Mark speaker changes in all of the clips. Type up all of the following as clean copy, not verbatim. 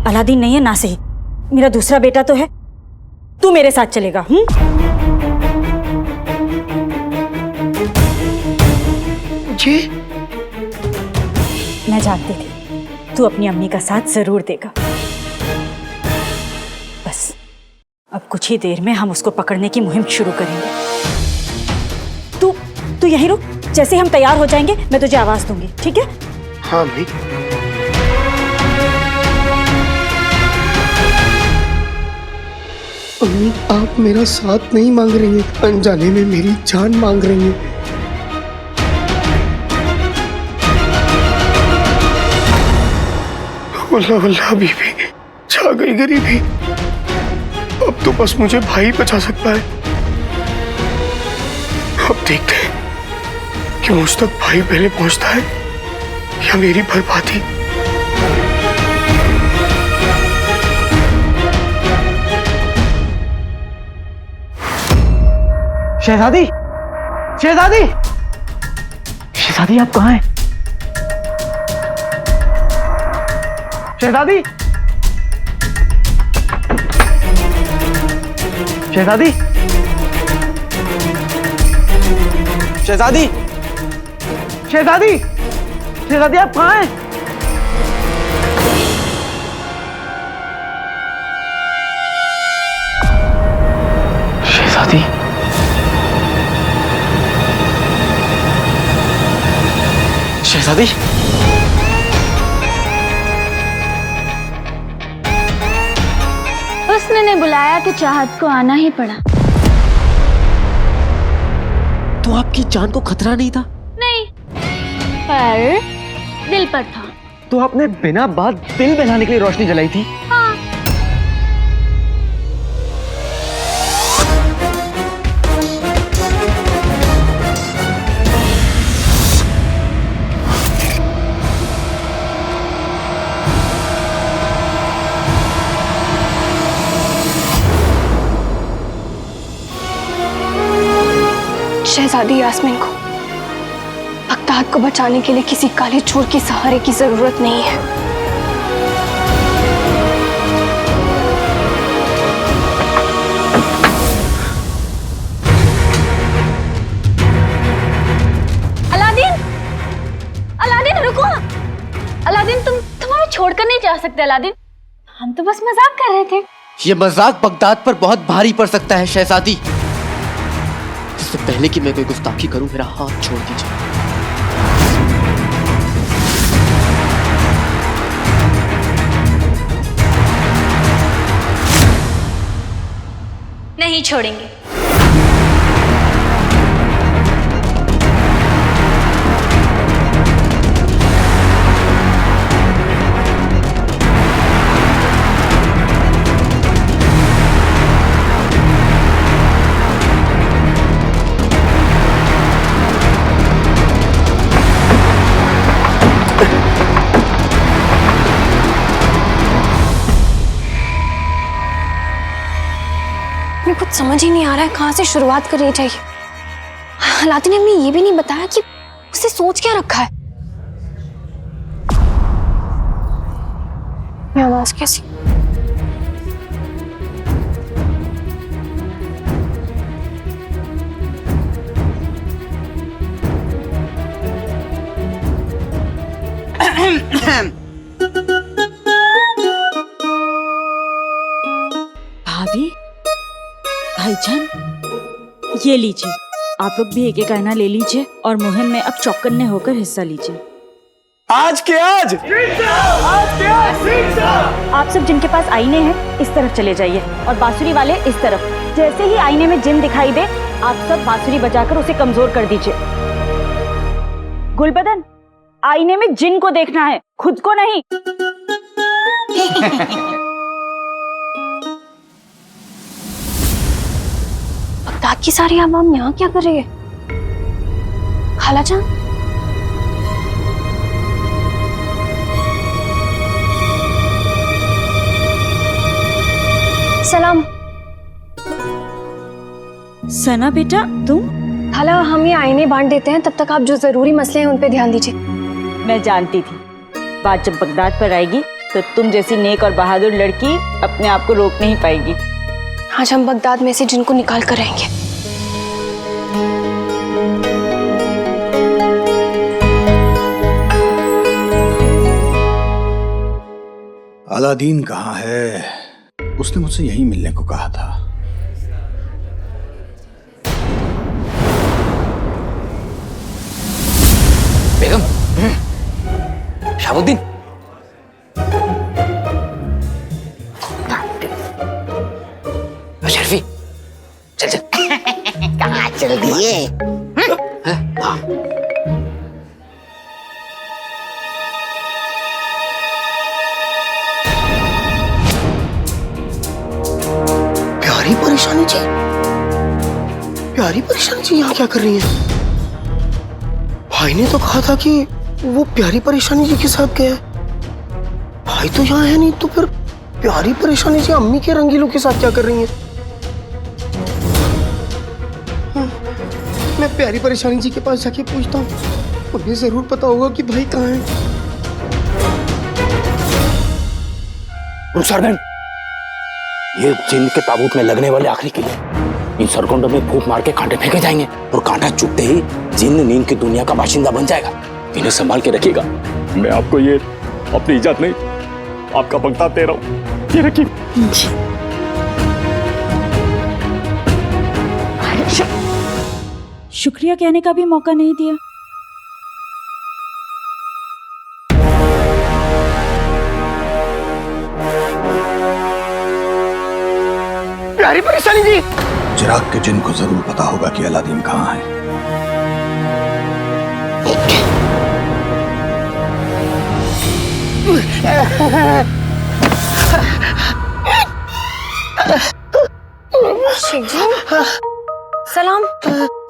Speaker 1: Aladdin नहीं है ना सही, मेरा दूसरा बेटा तो है। तू मेरे साथ चलेगा?
Speaker 2: जी
Speaker 1: मैं जानती थी तू अपनी अम्मी का साथ जरूर देगा। बस अब कुछ ही देर में हम उसको पकड़ने की मुहिम शुरू करेंगे। तू यहीं रुक, जैसे हम तैयार हो जाएंगे मैं तुझे आवाज दूंगी, ठीक है?
Speaker 2: हाँ अम्मी। अम्मी आप मेरा साथ नहीं मांग रही हैं, अनजाने में मेरी जान मांग रही हैं। वल्लाह वल्लाह बीबी, छा गई गरीबी। अब तो बस मुझे भाई बचा सकता है। अब देखते हैं कि मुझ तक भाई पहले पहुंचता है या मेरी बर्बादी।
Speaker 3: शहजादी, शहजादी, शहजादी आप कहाँ हैं? शहजादी, शहजादी, शहजादी, शहजादी, शहजादी आप कहाँ हैं? शहजादी, शहजादी,
Speaker 4: हुस्न ने बुलाया तो चाहत को आना ही पड़ा।
Speaker 3: तो आपकी जान को खतरा नहीं था?
Speaker 4: नहीं, पर दिल पर था।
Speaker 3: तो आपने बिना बात दिल बहलाने के लिए रोशनी जलाई थी?
Speaker 4: हाँ।
Speaker 5: शहजादी यास्मीन को बगदाद को बचाने के लिए किसी काले चोर के सहारे की जरूरत नहीं है।
Speaker 4: अलादीन, अलादीन रुको। अलादीन तुम हमें छोड़कर नहीं जा सकते अलादीन। हम तो बस मजाक कर रहे थे।
Speaker 3: ये मजाक बगदाद पर बहुत भारी पड़ सकता है शहजादी। इससे पहले कि मैं कोई गुस्ताखी करूं, मेरा हाथ छोड़ दीजिए।
Speaker 4: नहीं छोड़ेंगे।
Speaker 5: मुझे कुछ समझ ही नहीं आ रहा है कहाँ से शुरुआत करनी चाहिए। अलादीन ने हमें ये भी नहीं बताया कि उसे सोच क्या रखा है। ये आवाज कैसी?
Speaker 1: भाभी, भाईजान, ये लीजिए। आप लोग भी एक एक आईना ले लीजिए और मुहिम में अब चौकन्ने होकर हिस्सा लीजिए।
Speaker 2: आज के आज,
Speaker 1: आप सब जिनके पास आईने हैं इस तरफ चले जाइए और बांसुरी वाले इस तरफ। जैसे ही आईने में जिन दिखाई दे आप सब बांसुरी बजाकर उसे कमजोर कर दीजिए। गुलबदन, आईने में जिन को देखना है, खुद को नहीं।
Speaker 5: बगदाद की सारी आवाम यहाँ क्या कर रही है? खाला जान, सलाम।
Speaker 1: सना बेटा, तुम?
Speaker 5: खाला हम ये आईने बांट देते हैं, तब तक आप जो जरूरी मसले हैं उन पे ध्यान दीजिए।
Speaker 1: मैं जानती थी बात जब बगदाद पर आएगी तो तुम जैसी नेक और बहादुर लड़की अपने आप को रोक नहीं पाएगी।
Speaker 5: आज हम बगदाद में से जिनको निकाल कर रहेंगे।
Speaker 6: अलादीन कहाँ है? उसने मुझसे यहीं मिलने को कहा था।
Speaker 3: बेगम, शाहबुद्दीन, शर्फी, चल चल।
Speaker 7: कहाँ चल दिए?
Speaker 3: हाँ।
Speaker 2: प्यारी परेशानी जी, प्यारी परेशानी जी यहाँ क्या कर रही है? भाई ने तो कहा था कि वो प्यारी परेशानी जी के साथ गया है। भाई तो यहाँ है नहीं, तो फिर प्यारी परेशानी जी अम्मी के रंगीलों के साथ क्या कर रही है? मैं प्यारी परेशानी जी के पास जाके पूछता हूँ, उन्हें जरूर पता होगा कि भाई कहाँ है।
Speaker 7: सरगन, ये जिन के ताबूत में लगने वाले आखिरी किले, इन सरगुंडों में फूंक मार के कांटे फेंके जाएंगे और कांटा चुभते ही जिन नींद की दुनिया का बाशिंदा बन जाएगा। इन्हें संभाल के रखिएगा।
Speaker 8: मैं आपको ये अपनी इजाजत नहीं, आपका बगदाद दे रहा हूँ। ये रखिए।
Speaker 1: शुक्रिया कहने का भी मौका नहीं दिया।
Speaker 2: प्यारी परेशानी जी,
Speaker 6: चिराग के जिन को जरूर पता होगा कि अलादीन कहाँ है।
Speaker 5: शेख जी, सलाम।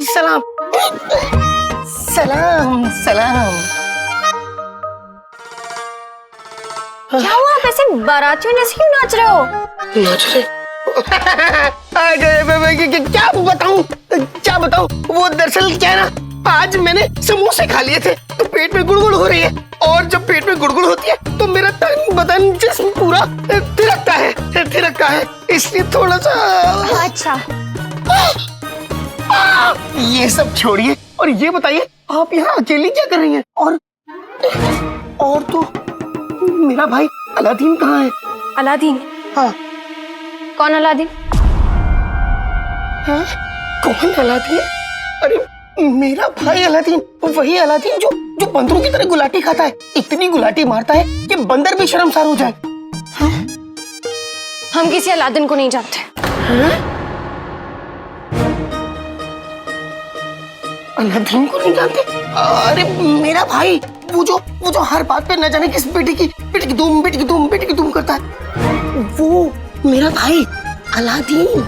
Speaker 2: सलाम सलाम सलाम।
Speaker 5: क्या हुआ, आप ऐसे बारातियों जैसे क्यों नाच रहे हो?
Speaker 2: क्या बताऊं, वो दरअसल क्या है ना, आज मैंने समोसे खा लिए थे तो पेट में गुड़गुड़ हो रही है, और जब पेट में गुड़गुड़ होती है तो मेरा तन बदन जिस्म पूरा थिरकता है, इसलिए थोड़ा सा।
Speaker 5: अच्छा,
Speaker 2: ये सब छोड़िए और ये बताइए, आप यहाँ अकेली क्या कर रही हैं? और तो मेरा भाई अलादीन कहाँ है?
Speaker 5: अलादीन?
Speaker 2: हाँ।
Speaker 5: कौन अलादीन?
Speaker 2: हाँ? कौन अलादीन? अरे मेरा भाई अलादीन, वही अलादीन जो बंदरों की तरह गुलाटी खाता है, इतनी गुलाटी मारता है कि बंदर भी शर्मसार हो जाए। हाँ?
Speaker 5: हम किसी अलादीन को नहीं जानते।
Speaker 2: हाँ? अलादीन को नहीं जानते? अरे मेरा भाई, वो जो हर बात पे न जाने किस बेटी की दुम करता है, वो मेरा भाई अलादीन।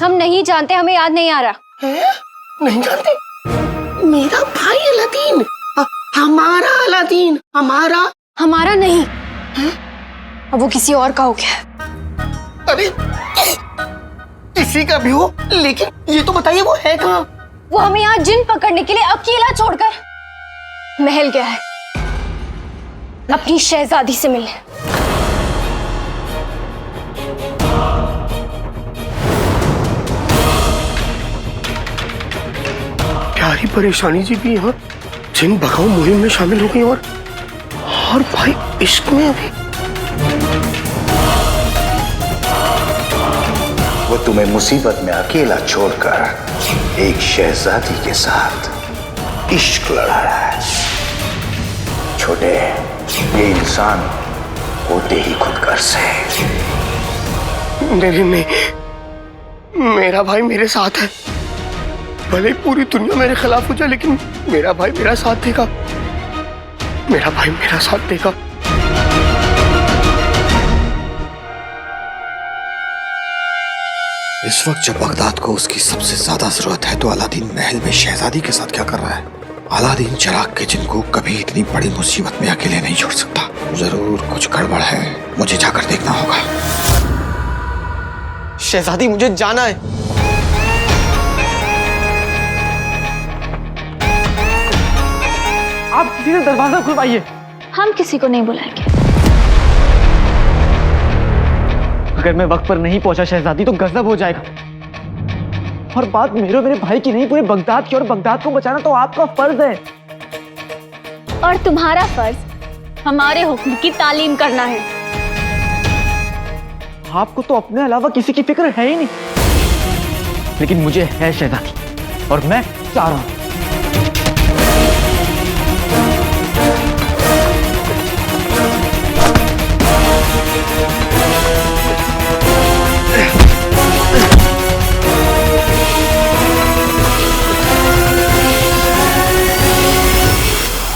Speaker 5: हम नहीं जानते, हमें याद नहीं आ रहा
Speaker 2: है? नहीं जानते? मेरा भाई अलादीन, हमारा अलादीन,
Speaker 5: हमारा नहीं है? अब वो किसी और का हो गया।
Speaker 2: अरे किसी का भी हो, लेकिन ये तो बताइए वो है कहाँ?
Speaker 5: वो हमें यहाँ जिन पकड़ने के लिए अकेला छोड़कर महल गया है, अपनी शहजादी से मिलने।
Speaker 2: प्यारी परेशानी जी भी यहाँ जिन भगाओ मुहिम में शामिल हो गई, और भाई इश्क में अभी।
Speaker 9: वो तुम्हें मुसीबत में अकेला छोड़कर एक शहजादी के साथ इश्क लड़ा है। छोटे, ये इंसान होते ही खुदगर से।
Speaker 2: नहीं, मेरा भाई मेरे साथ है, भले पूरी दुनिया मेरे खिलाफ हो जाए, लेकिन मेरा भाई मेरा साथ देगा, मेरा भाई मेरा साथ देगा।
Speaker 6: इस वक्त जब बगदाद को उसकी सबसे ज्यादा जरूरत है, तो अलादीन महल में शहजादी के साथ क्या कर रहा है? अलादीन चिराग के जिन को कभी इतनी बड़ी मुसीबत में अकेले नहीं छोड़ सकता। जरूर कुछ गड़बड़ है, मुझे जाकर देखना होगा।
Speaker 3: शहजादी, मुझे जाना है।
Speaker 10: आप किसी ने दरवाजा खुलवाइए।
Speaker 4: हम किसी को नहीं बुलाएंगे।
Speaker 3: अगर मैं वक्त पर नहीं पहुंचा शहजादी तो गजब हो जाएगा। और बात मेरे भाई की नहीं, पूरे बगदाद की, और बगदाद को बचाना तो आपका फर्ज है।
Speaker 4: और तुम्हारा फर्ज हमारे हुक्म की तालीम करना है।
Speaker 3: आपको तो अपने अलावा किसी की फिक्र है ही नहीं, लेकिन मुझे है शहजादी, और मैं चाह रहा हूं।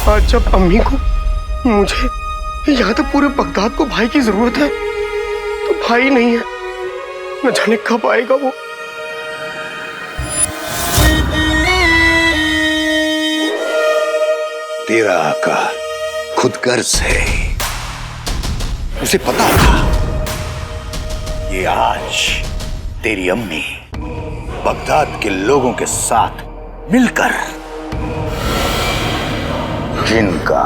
Speaker 2: आज जब अम्मी को, मुझे, यहाँ तक पूरे बगदाद को भाई की जरूरत है, तो भाई नहीं है। न जाने कब आएगा वो।
Speaker 9: तेरा आका खुद गर्ज है, उसे पता था ये आज तेरी अम्मी बगदाद के लोगों के साथ मिलकर जिनका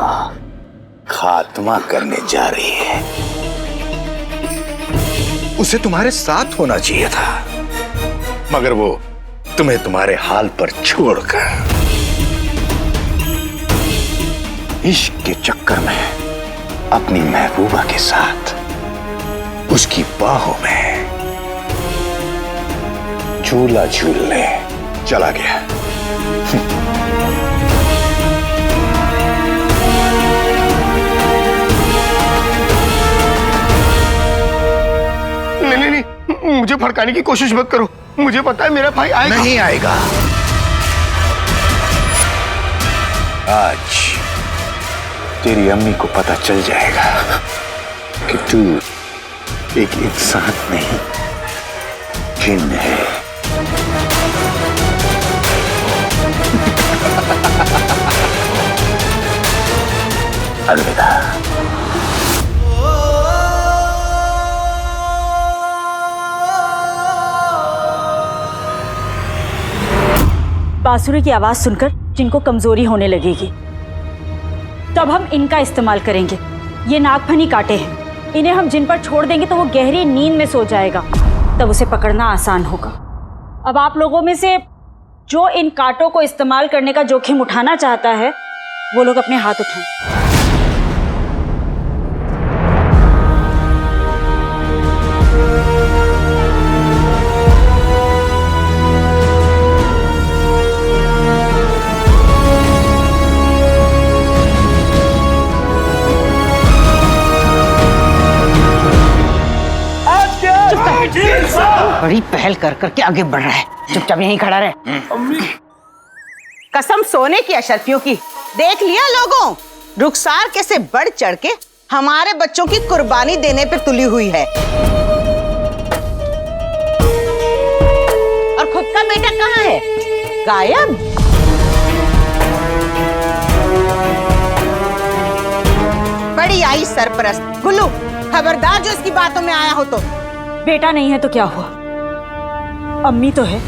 Speaker 9: खात्मा करने जा रही है। उसे तुम्हारे साथ होना चाहिए था, मगर वो तुम्हें तुम्हारे हाल पर छोड़कर इश्क के चक्कर में अपनी महबूबा के साथ उसकी बाहों में झूला झूलने चला गया।
Speaker 2: नहीं, मुझे भड़काने की कोशिश मत करो। मुझे पता है मेरा भाई आएगा।
Speaker 9: नहीं आएगा। आज तेरी अम्मी को पता चल जाएगा कि तू एक इंसान नहीं, जिन्न है। अलविदा।
Speaker 1: बांसुरी की आवाज सुनकर जिनको कमजोरी होने लगेगी, तब हम इनका इस्तेमाल करेंगे। ये नागफनी कांटे हैं, इन्हें हम जिन पर छोड़ देंगे तो वो गहरी नींद में सो जाएगा, तब उसे पकड़ना आसान होगा। अब आप लोगों में से जो इन कांटों को इस्तेमाल करने का जोखिम उठाना चाहता है, वो लोग अपने हाथ उठाएं।
Speaker 10: बड़ी पहल कर करके आगे बढ़ रहा है, चुपचाप यहीं खड़ा रहे।
Speaker 11: कसम सोने की अशरफियों की, देख लिया लोगों, रुखसार कैसे बढ़ चढ़ के हमारे बच्चों की कुर्बानी देने पे तुली हुई है। और खुद का बेटा कहाँ है? गायब। बड़ी आई सरपरस्त। गुल्लू, खबरदार जो इसकी बातों में आया हो तो।
Speaker 1: बेटा नहीं है तो क्या हुआ, अम्मी तो है।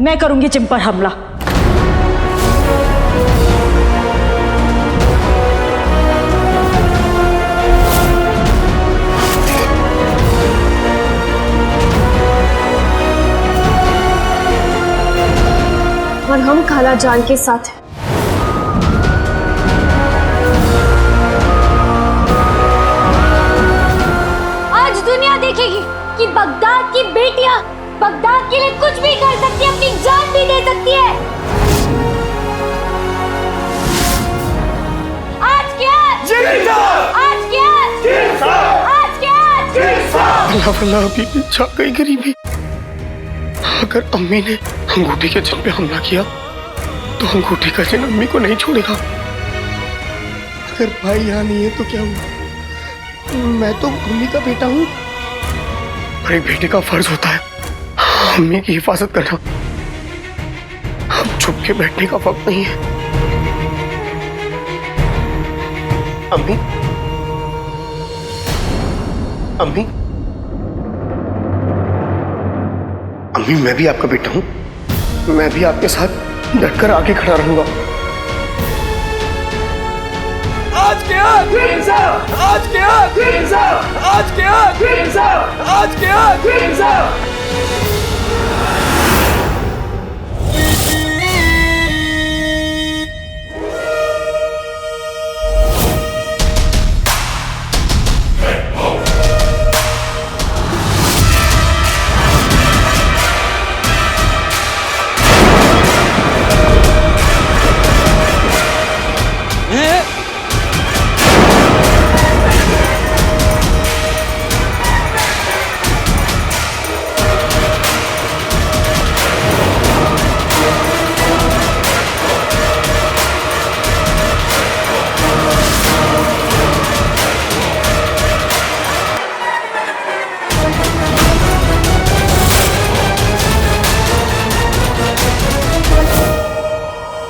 Speaker 1: मैं करूंगी जिम पर हमला।
Speaker 5: और हम खाला जान के साथ हैं।
Speaker 4: आज दुनिया देखेगी कि बगदाद की बेटियां बगदाद के लिए कुछ भी कर सकती है, अपनी जान भी दे सकती है। आज क्या? आज क्या? आज क्या?
Speaker 2: अल्लाह वल्लाह अभी भी छा गई गरीबी। अगर अम्मी ने अंगूठी के जिन पे हमला किया तो अंगूठी का जिन अम्मी को नहीं छोड़ेगा। अगर भाई यहाँ नहीं है तो क्या हुआ? मैं तो अम्मी का बेटा हूँ, और एक बेटे का फर्ज होता है अम्मी की हिफाजत करना। अब छुप के बैठने का वक्त नहीं है। अम्मी, अम्मी, अम्मी, मैं भी आपका बेटा हूं। मैं भी आपके साथ डटकर आगे खड़ा रहूंगा।
Speaker 8: आज क्या?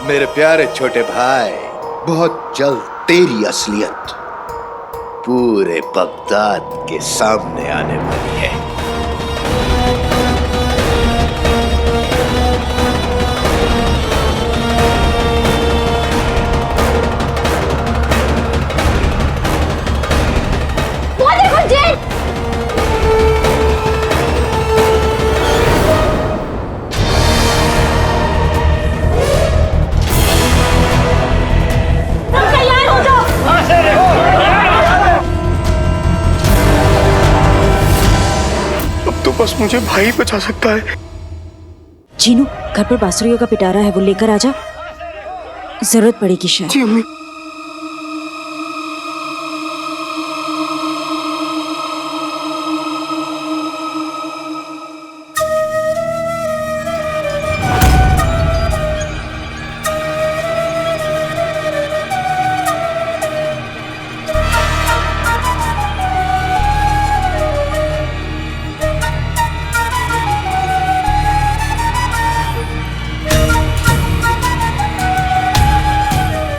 Speaker 9: मेरे प्यारे छोटे भाई, बहुत जल्द तेरी असलियत पूरे बगदाद के सामने आने वाली है।
Speaker 4: वो देखो जेट।
Speaker 2: बस मुझे भाई बचा सकता है।
Speaker 1: जीनू, घर पर बांसुरियों का पिटारा है, वो लेकर आजा, जरूरत पड़ेगी शायद।
Speaker 2: जी अम्मी।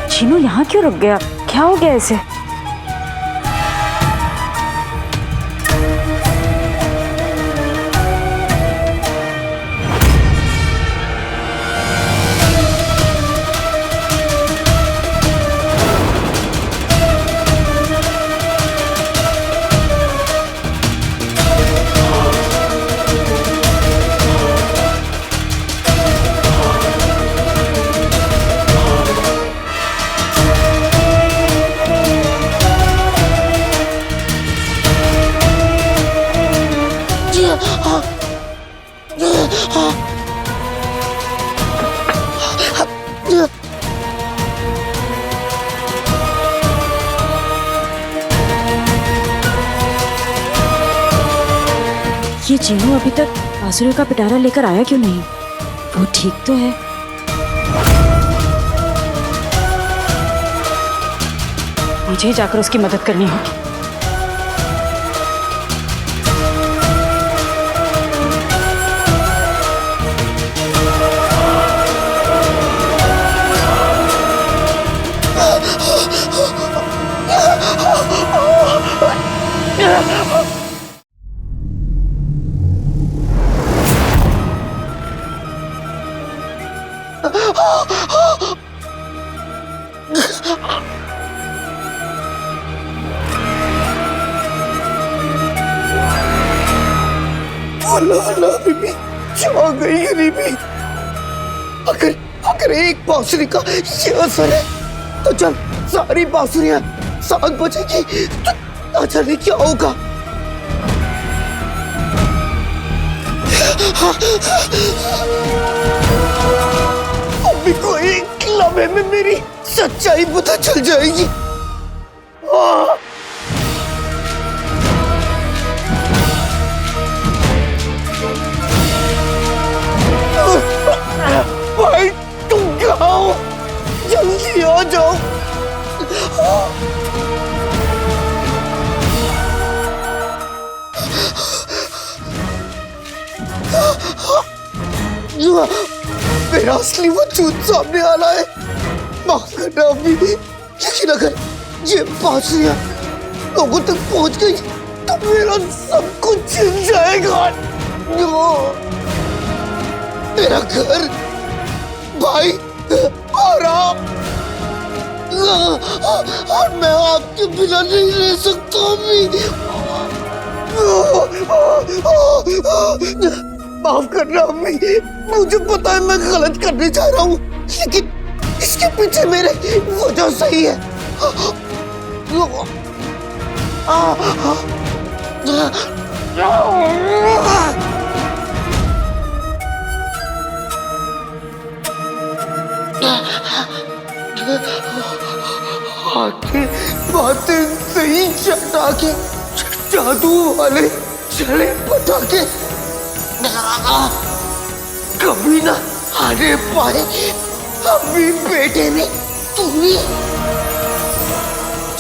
Speaker 1: जीनू यहाँ क्यों रुक गया? क्या हो गया इसे? ये जीनू अभी तक बांसुरी का पिटारा लेकर आया क्यों नहीं? वो ठीक तो है। मुझे जाकर उसकी मदद करनी होगी।
Speaker 2: अल्लाह बीबी, जा गई है बीबी। अगर एक बांसुरी का ये असर है तो चल सारी बांसुरियां साथ बचेगी तो ना जाने क्या होगा। अभी को एक लम्हे में मेरी सच्चाई पता चल जाएगी। भाई तुम कहाँ हो? जल्दी आ जाओ। मेरा असली वजूद सामने आ रहा है। माफ करना अभी भी, लेकिन अगर ये बांसुरियां लोगों तक पहुंच गई तो मेरा सब कुछ छिन जाएगा। मेरा घर, भाई, आराम, और मैं आपके बिना नहीं रह सकता अम्मी। माफ करना अम्मी, मुझे पता है मैं गलत करने जा रहा हूँ, लेकिन इसके पीछे मेरे वजह सही है। बातें सही चटा के जादू वाले चले पटाखे कभी ना आने पाए। अभी बेटे ने तुम्हें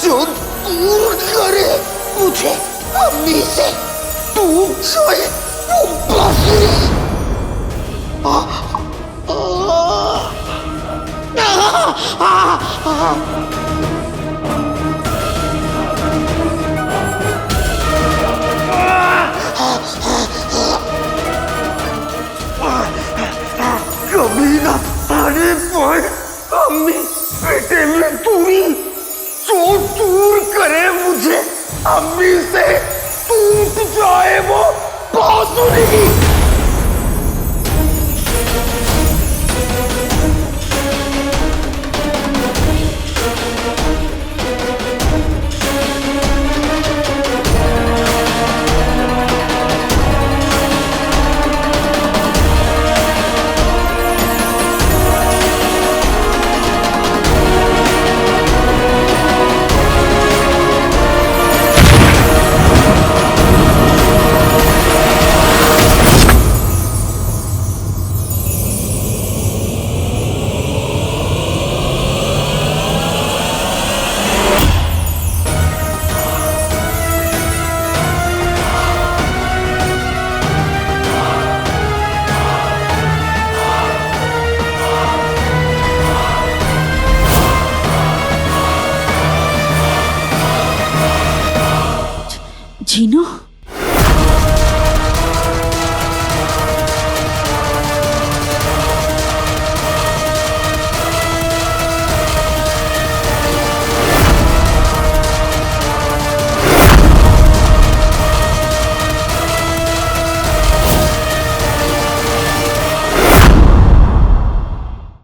Speaker 2: जो दूर करे मुझे अम्मी से, तू सोए वो बांसुरी। कभी ना आने पाए अम्मी बेटे में दूरी, जो दूर करे मुझे अम्मी से, टूट जाए वो बांसुरी।